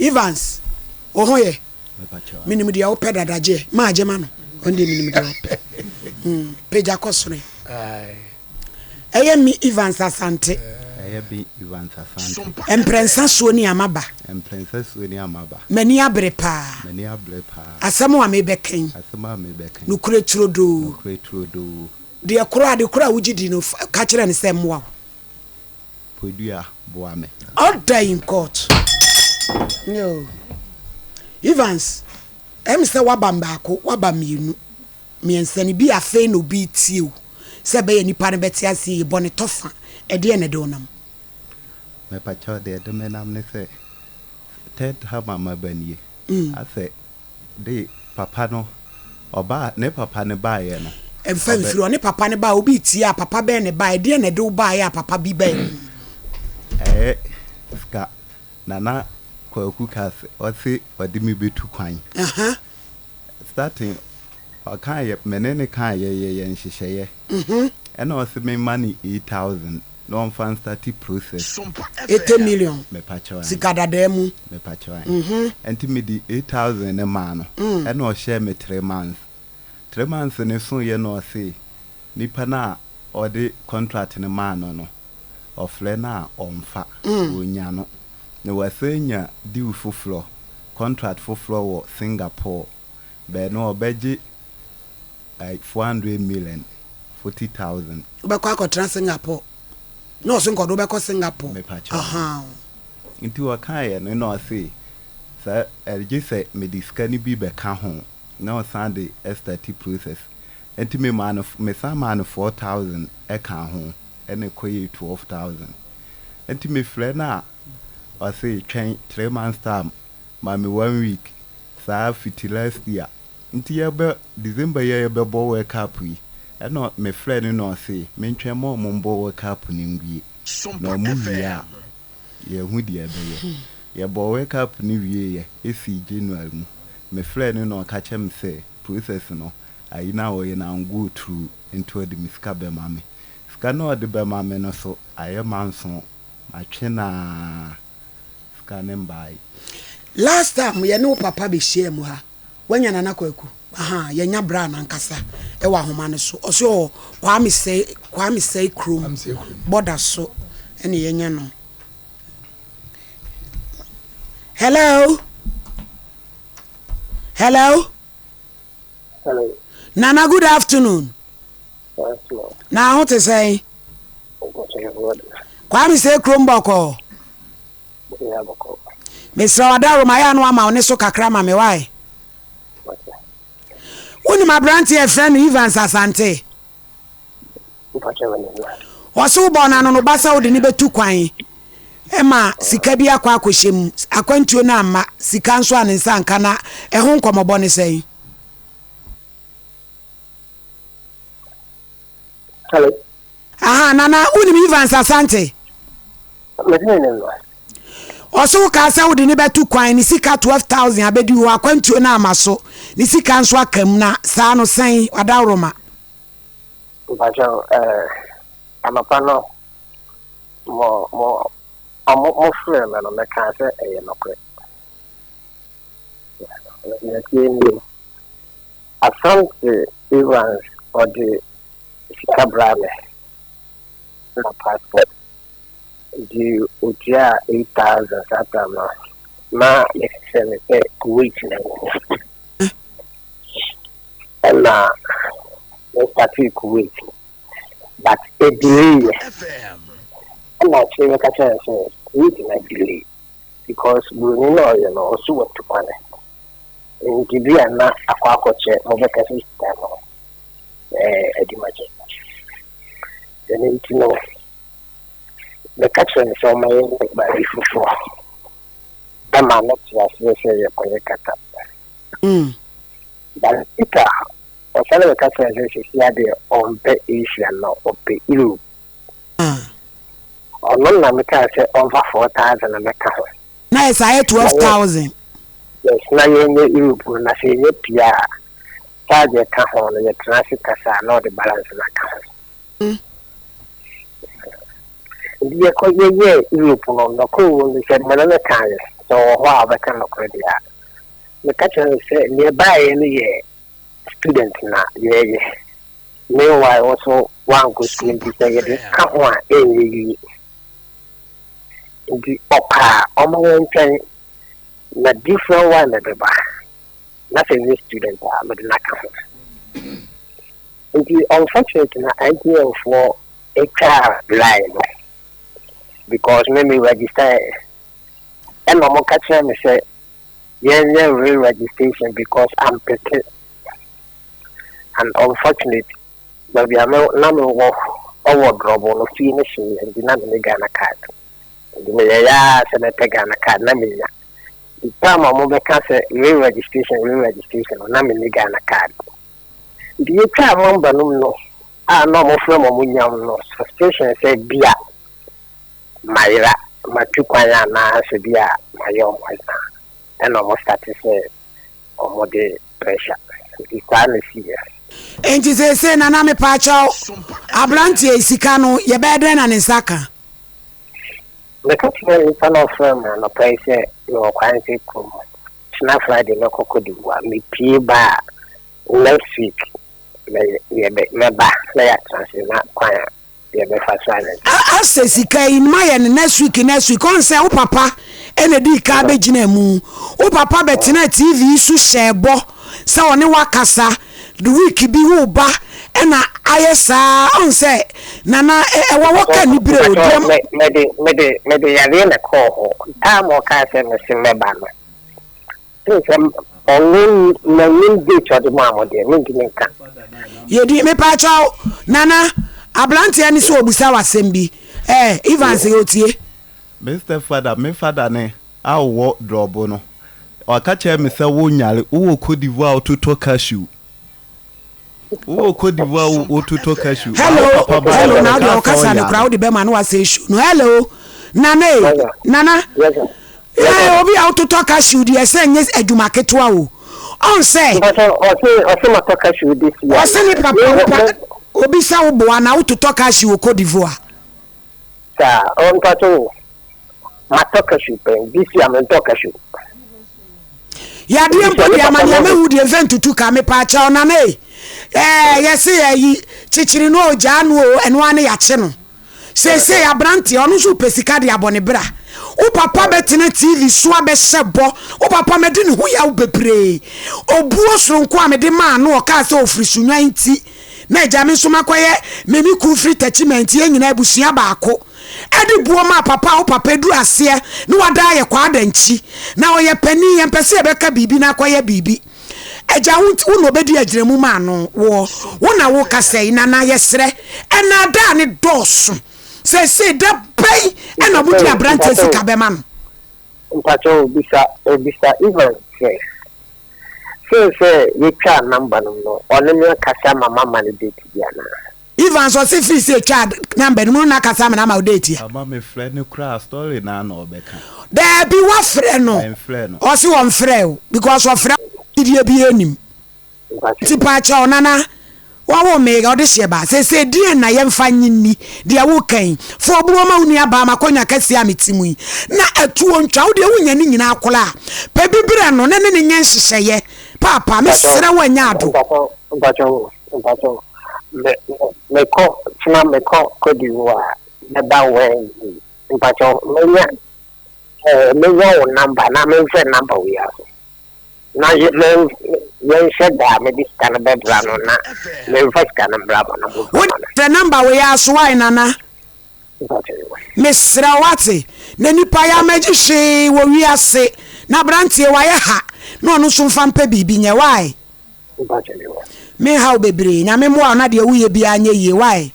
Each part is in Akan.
Evans ohoye minimum dia ope dadaje ma je ma no onde minimum dia ope peja kosore eye mi Evans Asante eye bi Evans Asante emprensa so ni amaba mani abre pa asamo amebeken nukure turodo de akura wujidi no ka kire ne sem wa podua boame all day in court no Evans say wabamba ko wabamienu miensani bi afe no bi tie se be nipa ne beti ase bone tofa e de ne do nam me pa cho de menam ne se ted ha mama banie ase de papa no oba ne papa ne ba ye no emfa mfiri ne papa ne ba obi tie papa be ne ba e de ne do ba ya papa bi ba ska nana POKU kase ose wadimi betu kwan starting kan ye menene kan ye nhihye and ose me money 8,000 no fan start process 80 million me pacho sikadademu me pacho enti me di 8,000 ne ma no and o share me 3 months ne so ye no say nipa na or the contract ne ma no ofle na omfa onya no ne wasenya deal for contract for floor Singapore be no obeji 400 million 40,000 ubekwa ko trans Singapore no so nkodo ubekwa Singapore inti wakaye no say sa elje say mediska ni bi be ka ho na o sande S30 process enti me man me sa man 4,000 e ka ho ene koye 12,000 enti me frɛ na I say 3 months time mami 1 week sa fiti last year nti ye be December ye be bo World Cup yi eno me frɛ no say me ntwe mo bo World Cup ni ngwie no mu ya ye hu dia be ye bo World Cup ni wie ye esi January mu me frɛ no ka chem say process no ayi na wo ye na go through into the miska be mami ska no de be mami no so aye manso atwena by last time ye no papa be share mu ha wanya nana kwaku ye nya bra na nkasa e wa homa ne so oso kwame say krom border so ene ye nya no hello Nana, good afternoon. Now what to say kwame say krom boko Mr. Wadaro maya no ama one so kakra ma me why Woni ma branti e friend Evans Asante Waso bona no basa wo de ni betu kwan e ma sika bi akwa akohyem akwantuo na ama sika nso anensa nka na e ho nkomobo ne sei Hello nana woni Evans Asante Oso ka sa wo de ni betu kwan ni sika 12,000 abedi wo akwantuo na amaso ni sika nso akam na sa no sen Wadaroma Bajo amapano mo frame no me ka se no kre ya kini Asante Evans or the sika brame na passport di utia 8,000 satama ma leseme Kuwait na na start Kuwait but a delay na chere ka chere so Kuwait na delay because we know also what to plan in Libya na akwakoche obeka system edimaje then it know the catching from my by before. I'm not just say a kata. But it or some of the catching is here on the Asia now or the Europe. Or non America say over 4,000 America. Nice, I had 12,000. Yes, now you're Europe when I say your Pia. Charge on the transit casa, not the balance of account. Ye ko ye Europe no ko won se manana kan so how I can look ready. The catcher say nearby any student now, yeah. Meanwhile, also one good student is saying, come on, the upper, almost na different one, nothing new student, but not come. The unfortunate idea for a child line because maybe register and I'm catching me say, yeah, real registration because I'm pretty and unfortunate. But we are not over drop on finishing and the name of Ghana card. The Maya Senator Ghana card, Namina. The time of mobile cancer re-registration, or Namina Ghana card. The time on Banum, I know more from Munyam, frustration said, Bia, Myra, Matuquayana, Sebia, my own wife, and almost started to say, or more pressure. It's time to see. Enti se nana me pacha abrantie sika no ye bedren na nsaka the country is an offer and a place no quantity come snap Friday no kokodi wa me pie ba next week me ba na ya transfer na kwan ye be fa silent ase sika in my next week on say o papa ene di ka be gina mu o papa betina TV su shebo say oni wakasa the week bi wo ba na ayesa on say nana e wo ka ni bire o dem me de ya le ko ta mo ka se me se me ba no so only na min de cho de mo de min di nka ye di me pa chao nana ablante ani so obusa wasem bi Evans yotie Mr. Father me father ne a wo drobo no o ka che me se wo nyare wo kodiwa to to cashew wo kodiwa wo to to cashew hello now the okasa no crowd be man wa say show no hello nana obi out to talk cashew dey say nyes aduma ketewa o on say o ma talk cashew this year o say ni papa obi sa wo bo na wo to talk cashew Cote d'Ivoire sa on pato ma talk cashew this year ma talk cashew ya dey mpo dia ma dia me hu dey event to ka me pa cha ona na yes yi chichiri no oja no eno ane ya che no se abranti onu so pesika de abone bra o papa betena TV so abe sebo o papa mede ne hu ya obepre obuo soronko amede ma no o ka se ofri sunwan ti na jame so makoye memi ku free attachment ye nyina abusua baako edi buo ma papa o papa du ase ne wada ye kwa adanchi na oye pani ye mpese e beka bibi na akoye bibi eja wo no bedi agiremu ma no wo na wo kasei na na yesre ena da ne doso se da pay ena budi abrante sika be man mpacho bisa even say we can number no only me kasa mama man date dia na even so se free say child number no na kasa na ma date ya ama me friend no cry story na na obeka there be what friend no o si won friend because of friend die bi enim ti pa cha onana wawo me ga de sheba se die na ye mfa nyinni de wo kan fo buro ma uni aba makonya kase ametimu na atuo ntwa wo de wonya ni nyina akola pa bibire no ne ne nyen hyehyeye papa me sere wanya ado mpacho me ko kodiwa na da we mpacho me wo number na me se number we are na ye said that me this kind of bedroom na me first kind of bravo na what the number we are so why nana Miss Rawati na nipa ya magihwe wo wi ase na brantie wa ye ha na onu so mfa mpa bibi nye why me how bebre na me mo na de wuye bi anye ye why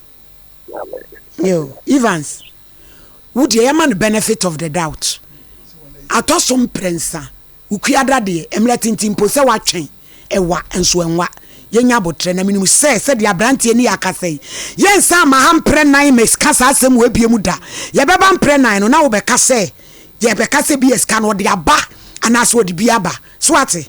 yo Evans would you man benefit of the doubt atosum prensa ukuadra de emletintim po se watwen ewa enso enwa yenya botre na minimum se de abrantie ni akasai yensa ma hampre nine mes kasa asem we biemu da ye beba mpre nine no na wo be kase ye be kase bi eska no de aba anaso de bi aba so ate